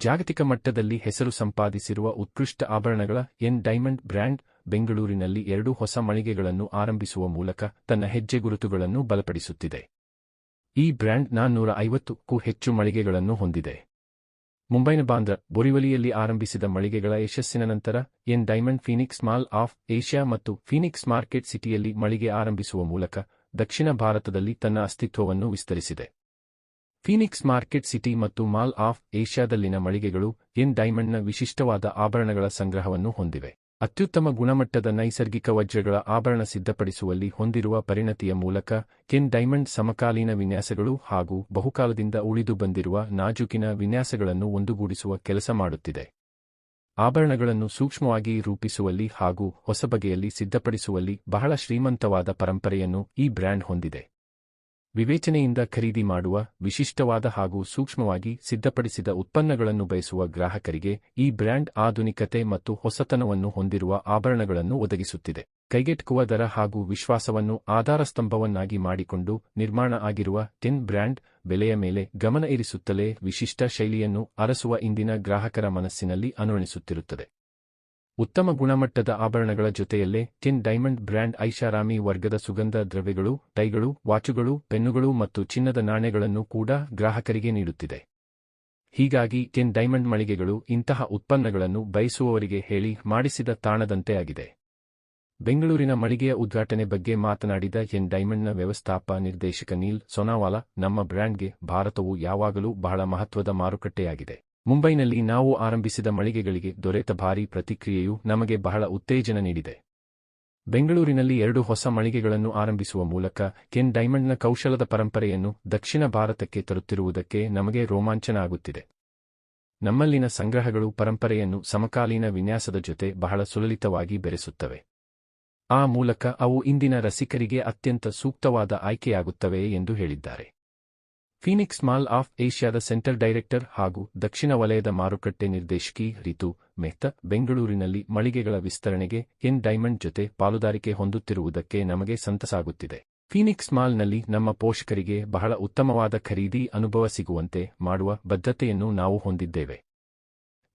ಜಾಗತಿಕ ಮಟ್ಟದಲ್ಲಿ ಹೆಸರು ಸಂಪಾದಿಸಿರುವ ಉತ್ಕೃಷ್ಟ ಆಭರಣಗಳ ಎನ್ ಡೈಮಂಡ್ ಬ್ರ್ಯಾಂಡ್ ಬೆಂಗಳೂರಿನಲ್ಲಿ 2 ಹೊಸ ಮಳಿಗೆಗಳನ್ನು ಆರಂಭಿಸುವ ಮೂಲಕ ತನ್ನ ಹೆಜ್ಜೆಗುರುತುಗಳನ್ನು ಬಲಪಡಿಸುತ್ತಿದೆ. ಈ ಬ್ರ್ಯಾಂಡ್ 450ಕ್ಕೂ ಹೆಚ್ಚು ಮಳಿಗೆಗಳನ್ನು ಹೊಂದಿದೆ. ಮುಂಬೈನ ಬಾಂದ್ರಾ, ಬೊರಿವಲಿಯಲ್ಲಿ ಆರಂಭಿಸಿದ ಮಳಿಗೆಗಳ ಯಶಸ್ಸಿನ ನಂತರ N diamond Phoenix mall of Asia ಮತ್ತು ಫೀನಿಕ್ಸ್ ಮಾರ್ಕೆಟ್ ಸಿಟಿಯಲ್ಲಿ ಮಳಿಗೆ ಆರಂಭಿಸುವ ಮೂಲಕ ದಕ್ಷಿಣ ಭಾರತದಲ್ಲಿ ತನ್ನ ಅಸ್ತಿತ್ವವನ್ನು ವಿಸ್ತರಿಸಿದೆ. ಫೀನಿಕ್ಸ್ ಮಾರ್ಕೆಟ್ ಸಿಟಿ ಮತ್ತು ಮಾಲ್ ಆಫ್ ಏಷ್ಯಾದಲ್ಲಿನ ಮಳಿಗೆಗಳು ಎನ್ ಡೈಮಂಡ್ನ ವಿಶಿಷ್ಟವಾದ ಆಭರಣಗಳ ಸಂಗ್ರಹವನ್ನು ಹೊಂದಿವೆ. ಅತ್ಯುತ್ತಮ ಗುಣಮಟ್ಟದ ನೈಸರ್ಗಿಕ ವಜ್ರಗಳ ಆಭರಣ ಸಿದ್ಧಪಡಿಸುವಲ್ಲಿ ಹೊಂದಿರುವ ಪರಿಣತಿಯ ಮೂಲಕ ಎನ್ ಡೈಮಂಡ್ ಸಮಕಾಲೀನ ವಿನ್ಯಾಸಗಳು ಹಾಗೂ ಬಹುಕಾಲದಿಂದ ಉಳಿದು ಬಂದಿರುವ ನಾಜೂಕಿನ ವಿನ್ಯಾಸಗಳನ್ನು ಒಂದುಗೂಡಿಸುವ ಕೆಲಸ ಮಾಡುತ್ತಿದೆ. ಆಭರಣಗಳನ್ನು ಸೂಕ್ಷ್ಮವಾಗಿ ರೂಪಿಸುವಲ್ಲಿ ಹಾಗೂ ಹೊಸ ಬಗೆಯಲ್ಲಿ ಸಿದ್ಧಪಡಿಸುವಲ್ಲಿ ಬಹಳ ಶ್ರೀಮಂತವಾದ ಪರಂಪರೆಯನ್ನು ಈ ಬ್ರ್ಯಾಂಡ್ ಹೊಂದಿದೆ. ವಿವೇಚನೆಯಿಂದ ಖರೀದಿ ಮಾಡುವ, ವಿಶಿಷ್ಟವಾದ ಹಾಗೂ ಸೂಕ್ಷ್ಮವಾಗಿ ಸಿದ್ಧಪಡಿಸಿದ ಉತ್ಪನ್ನಗಳನ್ನು ಬಯಸುವ ಗ್ರಾಹಕರಿಗೆ ಈ ಬ್ರ್ಯಾಂಡ್ ಆಧುನಿಕತೆ ಮತ್ತು ಹೊಸತನವನ್ನು ಹೊಂದಿರುವ ಆಭರಣಗಳನ್ನು ಒದಗಿಸುತ್ತಿದೆ. ಕೈಗೆಟುಕುವ ದರ ಹಾಗೂ ವಿಶ್ವಾಸವನ್ನು ಆಧಾರಸ್ತಂಭವನ್ನಾಗಿ ಮಾಡಿಕೊಂಡು ನಿರ್ಮಾಣ ಆಗಿರುವ ಎನ್ ಬ್ರ್ಯಾಂಡ್ ಬೆಲೆಯ ಮೇಲೆ ಗಮನ ಇರಿಸುತ್ತಲೇ ವಿಶಿಷ್ಟ ಶೈಲಿಯನ್ನು ಅರಸುವ ಇಂದಿನ ಗ್ರಾಹಕರ ಮನಸ್ಸಿನಲ್ಲಿ ಅನುರಣಿಸುತ್ತಿರುತ್ತದೆ. ಉತ್ತಮ ಗುಣಮಟ್ಟದ ಆಭರಣಗಳ ಜೊತೆಯಲ್ಲೇ ಎನ್ ಡೈಮಂಡ್ ಬ್ರ್ಯಾಂಡ್ ಐಷಾರಾಮಿ ವರ್ಗದ ಸುಗಂಧ ದ್ರವ್ಯಗಳು, ಟೈಗಳು, ವಾಚುಗಳು, ಪೆನ್ನುಗಳು ಮತ್ತು ಚಿನ್ನದ ನಾಣ್ಯಗಳನ್ನು ಕೂಡ ಗ್ರಾಹಕರಿಗೆ ನೀಡುತ್ತಿದೆ. ಹೀಗಾಗಿ ಎನ್ ಡೈಮಂಡ್ ಮಳಿಗೆಗಳು ಇಂತಹ ಉತ್ಪನ್ನಗಳನ್ನು ಬಯಸುವವರಿಗೆ ಹೇಳಿ ಮಾಡಿಸಿದ ತಾಣದಂತೆ ಆಗಿದೆ. ಬೆಂಗಳೂರಿನ ಮಳಿಗೆಯ ಉದ್ಘಾಟನೆ ಬಗ್ಗೆ ಮಾತನಾಡಿದ ಎನ್ ಡೈಮಂಡ್ನ ವ್ಯವಸ್ಥಾಪಕ ನಿರ್ದೇಶಕ ನೀಲ್ ಸೊನಾವಾಲಾ, ನಮ್ಮ ಬ್ರ್ಯಾಂಡ್ಗೆ ಭಾರತವು ಯಾವಾಗಲೂ ಬಹಳ ಮಹತ್ವದ ಮಾರುಕಟ್ಟೆಯಾಗಿದೆ. ಮುಂಬೈನಲ್ಲಿ ನಾವು ಆರಂಭಿಸಿದ ಮಳಿಗೆಗಳಿಗೆ ದೊರೆತ ಭಾರೀ ಪ್ರತಿಕ್ರಿಯೆಯು ನಮಗೆ ಬಹಳ ಉತ್ತೇಜನ ನೀಡಿದೆ. ಬೆಂಗಳೂರಿನಲ್ಲಿ 2 ಹೊಸ ಮಳಿಗೆಗಳನ್ನು ಆರಂಭಿಸುವ ಮೂಲಕ ಎನ್ ಡೈಮಂಡ್ನ ಕೌಶಲದ ಪರಂಪರೆಯನ್ನು ದಕ್ಷಿಣ ಭಾರತಕ್ಕೆ ತರುತ್ತಿರುವುದಕ್ಕೆ ನಮಗೆ ರೋಮಾಂಚನ ಆಗುತ್ತಿದೆ. ನಮ್ಮಲ್ಲಿನ ಸಂಗ್ರಹಗಳು ಪರಂಪರೆಯನ್ನು ಸಮಕಾಲೀನ ವಿನ್ಯಾಸದ ಜೊತೆ ಬಹಳ ಸುಲಲಿತವಾಗಿ ಬೆರೆಸುತ್ತವೆ. ಆ ಮೂಲಕ ಅವು ಇಂದಿನ ರಸಿಕರಿಗೆ ಅತ್ಯಂತ ಸೂಕ್ತವಾದ ಆಯ್ಕೆಯಾಗುತ್ತವೆ ಎಂದು ಹೇಳಿದ್ದಾರೆ. ಫೀನಿಕ್ಸ್ ಮಾಲ್ ಆಫ್ ಏಷ್ಯಾದ ಸೆಂಟರ್ ಡೈರೆಕ್ಟರ್ ಹಾಗೂ ದಕ್ಷಿಣ ವಲಯದ ಮಾರುಕಟ್ಟೆ ನಿರ್ದೇಶಕಿ ರಿತು ಮೆಹ್ತಾ, ಬೆಂಗಳೂರಿನಲ್ಲಿ ಮಳಿಗೆಗಳ ವಿಸ್ತರಣೆಗೆ ಎನ್ ಡೈಮಂಡ್ ಜೊತೆ ಪಾಲುದಾರಿಕೆ ಹೊಂದುತ್ತಿರುವುದಕ್ಕೆ ನಮಗೆ ಸಂತಸಾಗುತ್ತಿದೆ. ಫೀನಿಕ್ಸ್ ಮಾಲ್ನಲ್ಲಿ ನಮ್ಮ ಪೋಷಕರಿಗೆ ಬಹಳ ಉತ್ತಮವಾದ ಖರೀದಿ ಅನುಭವ ಸಿಗುವಂತೆ ಮಾಡುವ ಬದ್ಧತೆಯನ್ನು ನಾವು ಹೊಂದಿದ್ದೇವೆ.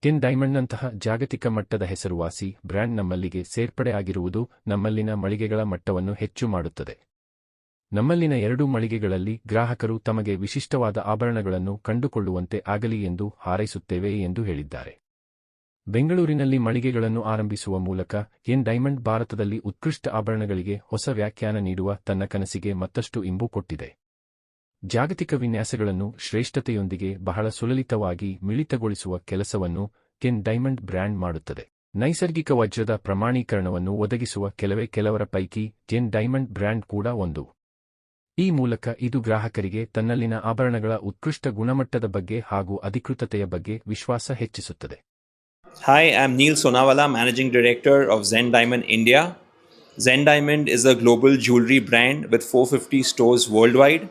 ಎನ್ ಡೈಮಂಡ್ನಂತಹ ಜಾಗತಿಕ ಮಟ್ಟದ ಹೆಸರುವಾಸಿ ಬ್ರ್ಯಾಂಡ್ ನಮ್ಮಲ್ಲಿಗೆ ಸೇರ್ಪಡೆಯಾಗಿರುವುದು ನಮ್ಮಲ್ಲಿನ ಮಳಿಗೆಗಳ ಮಟ್ಟವನ್ನು ಹೆಚ್ಚು ಮಾಡುತ್ತದೆ. ನಮ್ಮಲ್ಲಿನ 2 ಮಳಿಗೆಗಳಲ್ಲಿ ಗ್ರಾಹಕರು ತಮಗೆ ವಿಶಿಷ್ಟವಾದ ಆಭರಣಗಳನ್ನು ಕಂಡುಕೊಳ್ಳುವಂತೆ ಆಗಲಿ ಎಂದು ಹಾರೈಸುತ್ತೇವೆ ಎಂದು ಹೇಳಿದ್ದಾರೆ. ಬೆಂಗಳೂರಿನಲ್ಲಿ ಮಳಿಗೆಗಳನ್ನು ಆರಂಭಿಸುವ ಮೂಲಕ ಎನ್ ಡೈಮಂಡ್ ಭಾರತದಲ್ಲಿ ಉತ್ಕೃಷ್ಟ ಆಭರಣಗಳಿಗೆ ಹೊಸ ವ್ಯಾಖ್ಯಾನ ನೀಡುವ ತನ್ನ ಕನಸಿಗೆ ಮತ್ತಷ್ಟು ಇಂಬು ಕೊಟ್ಟಿದೆ. ಜಾಗತಿಕ ವಿನ್ಯಾಸಗಳನ್ನು ಶ್ರೇಷ್ಠತೆಯೊಂದಿಗೆ ಬಹಳ ಸುಲಲಿತವಾಗಿ ಮಿಳಿತಗೊಳಿಸುವ ಕೆಲಸವನ್ನು ಎನ್ ಡೈಮಂಡ್ ಬ್ರ್ಯಾಂಡ್ ಮಾಡುತ್ತದೆ. ನೈಸರ್ಗಿಕ ವಜ್ರದ ಪ್ರಮಾಣೀಕರಣವನ್ನು ಒದಗಿಸುವ ಕೆಲವರ ಪೈಕಿ ಎನ್ ಡೈಮಂಡ್ ಬ್ರ್ಯಾಂಡ್ ಕೂಡ ಒಂದು. ಈ ಮೂಲಕ ಇದು ಗ್ರಾಹಕರಿಗೆ ತನ್ನಲ್ಲಿನ ಆಭರಣಗಳ ಉತ್ಕೃಷ್ಟ ಗುಣಮಟ್ಟದ ಬಗ್ಗೆ ಹಾಗೂ ಅಧಿಕೃತತೆಯ ಬಗ್ಗೆ ವಿಶ್ವಾಸ ಹೆಚ್ಚಿಸುತ್ತದೆ. Hi, I'm Neil Sonawala, Managing Director of Zen Diamond India. Zen Diamond is a global jewelry brand with 450 stores worldwide.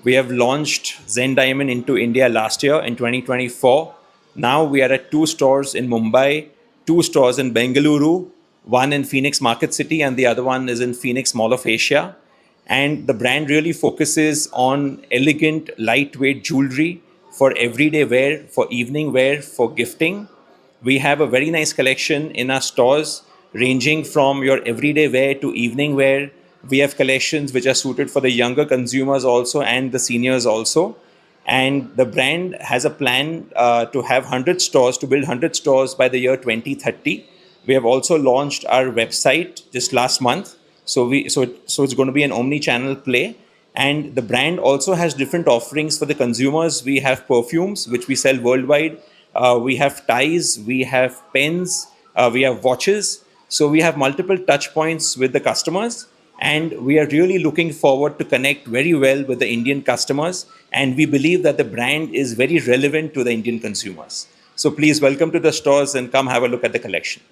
We have launched Zen Diamond into India last year in 2024. Now we are at 2 stores in Mumbai, 2 stores in Bengaluru, one in Phoenix Market City and the other one is in Phoenix Mall of Asia. And the brand really focuses on elegant, lightweight jewelry for everyday wear, for evening wear, for gifting. We have a very nice collection in our stores, ranging from your everyday wear to evening wear. We have collections which are suited for the younger consumers also and the seniors also. And the brand has a plan to have 100 stores, to build 100 stores by the year 2030. We have also launched our website just last month. So it's going to be an omni-channel play, and the brand also has different offerings for the consumers. We have perfumes which we sell worldwide. We have ties, we have pens, we have watches. So we have multiple touch points with the customers, and we are really looking forward to connect very well with the Indian customers. And we believe that the brand is very relevant to the Indian consumers. So please welcome to the stores and come have a look at the collection.